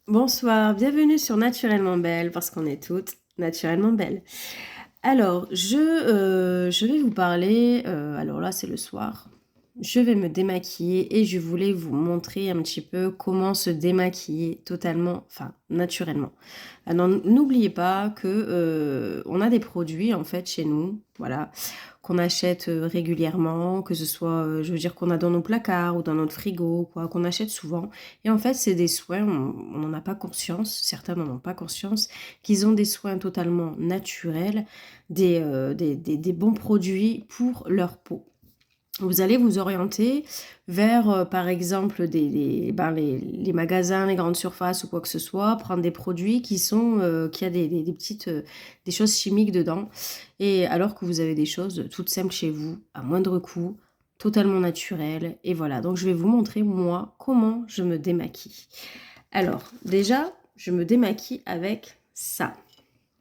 Bonsoir, bienvenue sur Naturellement Belle, parce qu'on est toutes naturellement belles. Alors, je vais vous parler, alors là c'est le soir, je vais me démaquiller et je voulais vous montrer un petit peu comment se démaquiller totalement, enfin naturellement. Alors n'oubliez pas que on a des produits en fait chez nous, voilà, qu'on achète régulièrement, que ce soit, je veux dire qu'on a dans nos placards ou dans notre frigo, quoi, qu'on achète souvent. Et en fait, c'est des soins, on n'en a pas conscience, certains n'en ont pas conscience, qu'ils ont des soins totalement naturels, des bons produits pour leur peau. Vous allez vous orienter vers, par exemple, les magasins, les grandes surfaces ou quoi que ce soit, prendre des produits qui a des petites, des choses chimiques dedans. Et alors que vous avez des choses toutes simples chez vous, à moindre coût, totalement naturelles. Et voilà, donc je vais vous montrer, moi, comment je me démaquille. Alors, déjà, je me démaquille avec ça.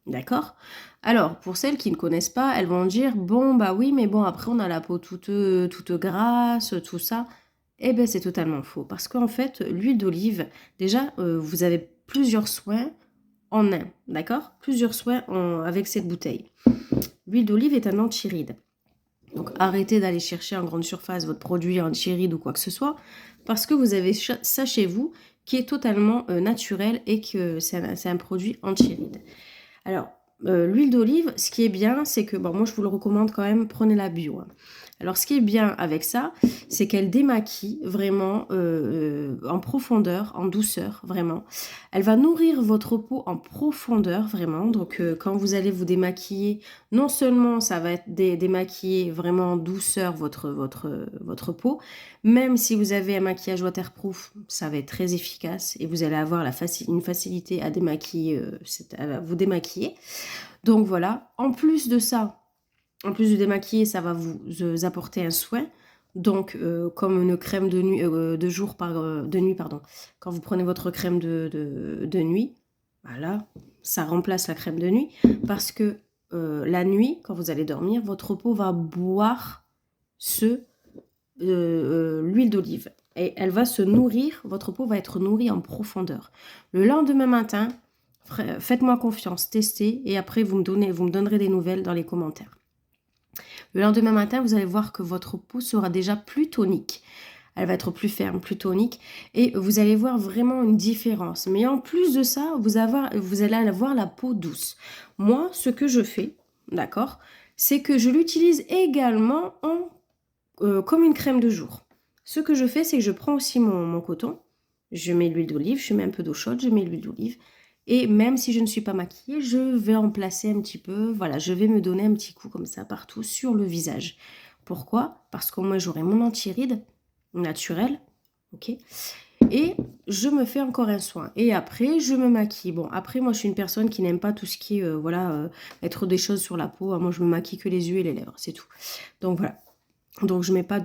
D'accord? Alors, pour celles qui ne connaissent pas, elles vont dire, bon, bah oui, mais bon, après, on a la peau toute grasse, tout ça. Eh bien, c'est totalement faux. Parce qu'en fait, l'huile d'olive, déjà, vous avez plusieurs soins en un. D'accord? Plusieurs soins avec cette bouteille. L'huile d'olive est un antiride. Donc, arrêtez d'aller chercher en grande surface votre produit antiride ou quoi que ce soit. Parce que vous avez ça chez vous qui est totalement naturel et que c'est un produit antiride. Alors, l'huile d'olive, ce qui est bien, c'est que, bon, moi je vous le recommande quand même, prenez la bio, hein. Alors, ce qui est bien avec ça, c'est qu'elle démaquille vraiment en profondeur, en douceur, vraiment. Elle va nourrir votre peau en profondeur, vraiment. Donc, quand vous allez vous démaquiller, non seulement ça va être démaquiller vraiment en douceur votre peau, même si vous avez un maquillage waterproof, ça va être très efficace et vous allez avoir une facilité à démaquiller, à vous démaquiller. Donc voilà, en plus de ça, en plus de démaquiller, ça va vous apporter un soin. Donc, comme une crème de nuit, de nuit, pardon. Quand vous prenez votre crème de nuit, voilà, ça remplace la crème de nuit. Parce que la nuit, quand vous allez dormir, votre peau va boire l'huile d'olive. Et elle va se nourrir, votre peau va être nourrie en profondeur. Le lendemain matin, faites-moi confiance, testez, et après vous me donnerez des nouvelles dans les commentaires. Le lendemain matin, vous allez voir que votre peau sera déjà plus tonique. Elle va être plus ferme, plus tonique, et vous allez voir vraiment une différence. Mais en plus de ça, vous allez avoir la peau douce. Moi, ce que je fais, d'accord, c'est que je l'utilise également comme une crème de jour. Ce que je fais, c'est que je prends aussi mon coton, je mets l'huile d'olive, je mets un peu d'eau chaude, je mets l'huile d'olive. Et même si je ne suis pas maquillée, je vais en placer un petit peu. Voilà, je vais me donner un petit coup comme ça partout sur le visage. Pourquoi? Parce qu'au moins j'aurai mon anti-rides naturel. Ok. Et je me fais encore un soin. Et après, je me maquille. Bon, après, moi, je suis une personne qui n'aime pas tout ce qui est, voilà, mettre des choses sur la peau. Moi, je me maquille que les yeux et les lèvres, c'est tout. Donc, voilà. Donc, je mets pas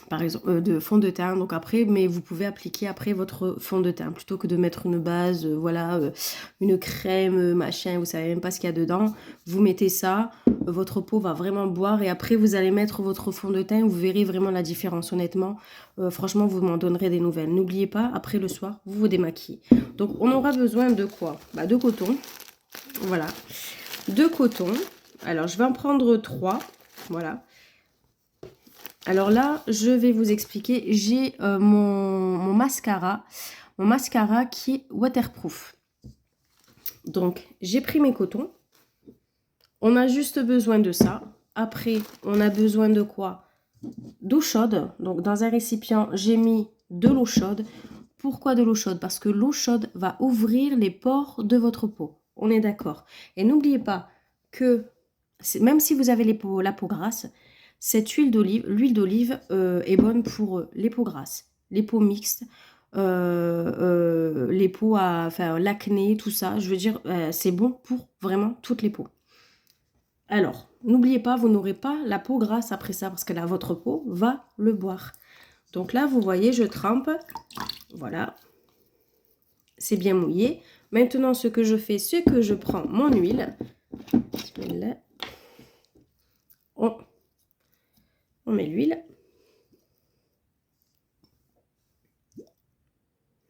par exemple, de fond de teint. Donc après, mais vous pouvez appliquer après votre fond de teint plutôt que de mettre une base, voilà, une crème, machin, vous savez même pas ce qu'il y a dedans. Vous mettez ça, votre peau va vraiment boire et après vous allez mettre votre fond de teint. Vous verrez vraiment la différence. Honnêtement, franchement, vous m'en donnerez des nouvelles. N'oubliez pas, après le soir, vous vous démaquillez. Donc on aura besoin de quoi? Bah, de coton, voilà, de coton. Alors je vais en prendre 3, voilà. Alors là, je vais vous expliquer. J'ai mon mascara qui est waterproof. Donc, j'ai pris mes cotons. On a juste besoin de ça. Après, on a besoin de quoi? D'eau chaude. Donc, dans un récipient, j'ai mis de l'eau chaude. Pourquoi de l'eau chaude? Parce que l'eau chaude va ouvrir les pores de votre peau. On est d'accord. Et n'oubliez pas que, même si vous avez la peau grasse, cette l'huile d'olive est bonne pour les peaux grasses, les peaux mixtes, les peaux enfin, l'acné, tout ça. Je veux dire, c'est bon pour vraiment toutes les peaux. Alors, n'oubliez pas, vous n'aurez pas la peau grasse après ça parce que là, votre peau va le boire. Donc là, vous voyez, je trempe. Voilà, c'est bien mouillé. Maintenant, ce que je fais, c'est que je prends mon huile. On met l'huile.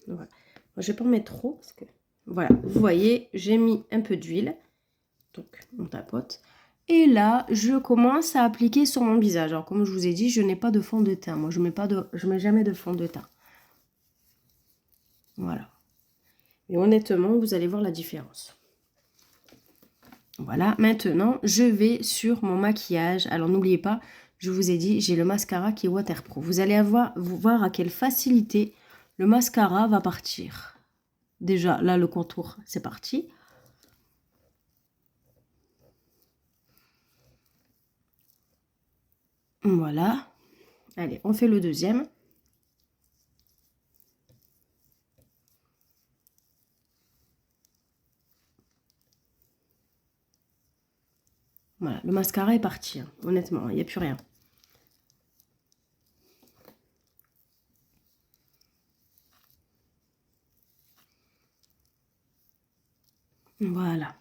Voilà. Moi, je vais pas en mettre trop parce que voilà, vous voyez, j'ai mis un peu d'huile. Donc, on tapote. Et là, je commence à appliquer sur mon visage. Alors, comme je vous ai dit, je n'ai pas de fond de teint. Moi, je mets jamais de fond de teint. Voilà. Et honnêtement, vous allez voir la différence. Voilà. Maintenant, je vais sur mon maquillage. Alors, n'oubliez pas, je vous ai dit, j'ai le mascara qui est waterproof. Vous allez voir à quelle facilité le mascara va partir. Déjà, là, le contour, c'est parti. Voilà. Allez, on fait le deuxième. Voilà, le mascara est parti, hein. Honnêtement, il n'y a plus rien. Voilà.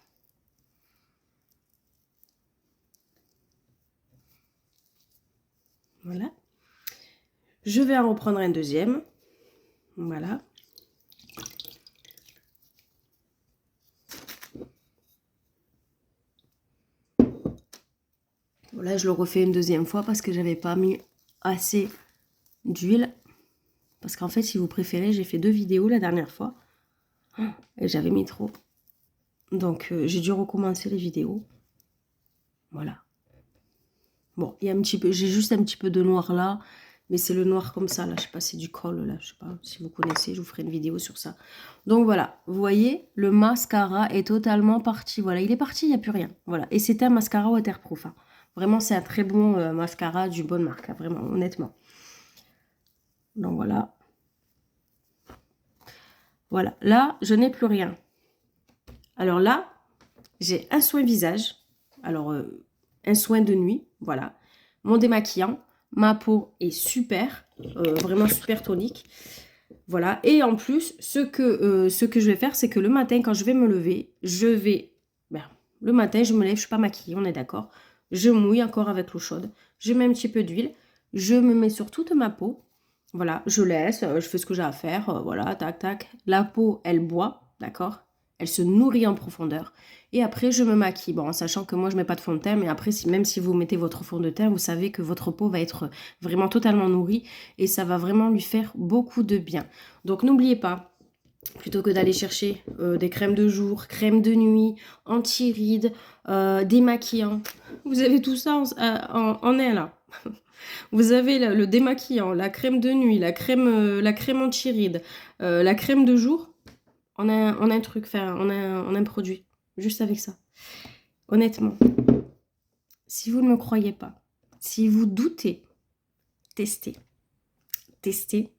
Voilà. Je vais en reprendre un deuxième. Voilà. Là, je le refais une deuxième fois parce que j'avais pas mis assez d'huile. Parce qu'en fait, si vous préférez, j'ai fait 2 vidéos la dernière fois. Et j'avais mis trop. Donc, j'ai dû recommencer les vidéos. Voilà. Bon, il y a un petit peu, j'ai juste un petit peu de noir là. Mais c'est le noir comme ça, là. Je sais pas, c'est du col, là. Je sais pas si vous connaissez. Je vous ferai une vidéo sur ça. Donc, voilà. Vous voyez, le mascara est totalement parti. Voilà, il est parti, il n'y a plus rien. Voilà. Et c'était un mascara waterproof, hein. Vraiment, c'est un très bon mascara du bonne marque, hein, vraiment, honnêtement. Donc, voilà. Voilà. Là, je n'ai plus rien. Alors là, j'ai un soin visage. Alors, un soin de nuit. Voilà. Mon démaquillant. Ma peau est super. Vraiment super tonique. Voilà. Et en plus, ce que je vais faire, c'est que le matin, quand je vais me lever, le matin, je me lève, je ne suis pas maquillée, on est d'accord. Je mouille encore avec l'eau chaude. Je mets un petit peu d'huile. Je me mets sur toute ma peau. Voilà, je laisse, je fais ce que j'ai à faire. Voilà, tac, tac. La peau, elle boit, d'accord? Elle se nourrit en profondeur. Et après, je me maquille. Bon, en sachant que moi, je ne mets pas de fond de teint. Mais après, même si vous mettez votre fond de teint, vous savez que votre peau va être vraiment totalement nourrie. Et ça va vraiment lui faire beaucoup de bien. Donc, n'oubliez pas, plutôt que d'aller chercher des crèmes de jour, crèmes de nuit, anti-rides, démaquillants. Vous avez tout ça en un là. Vous avez le démaquillant, la crème de nuit, la crème anti-rides, la crème de jour. On a un truc, enfin, on a un produit juste avec ça. Honnêtement, si vous ne me croyez pas, si vous doutez, testez. Testez.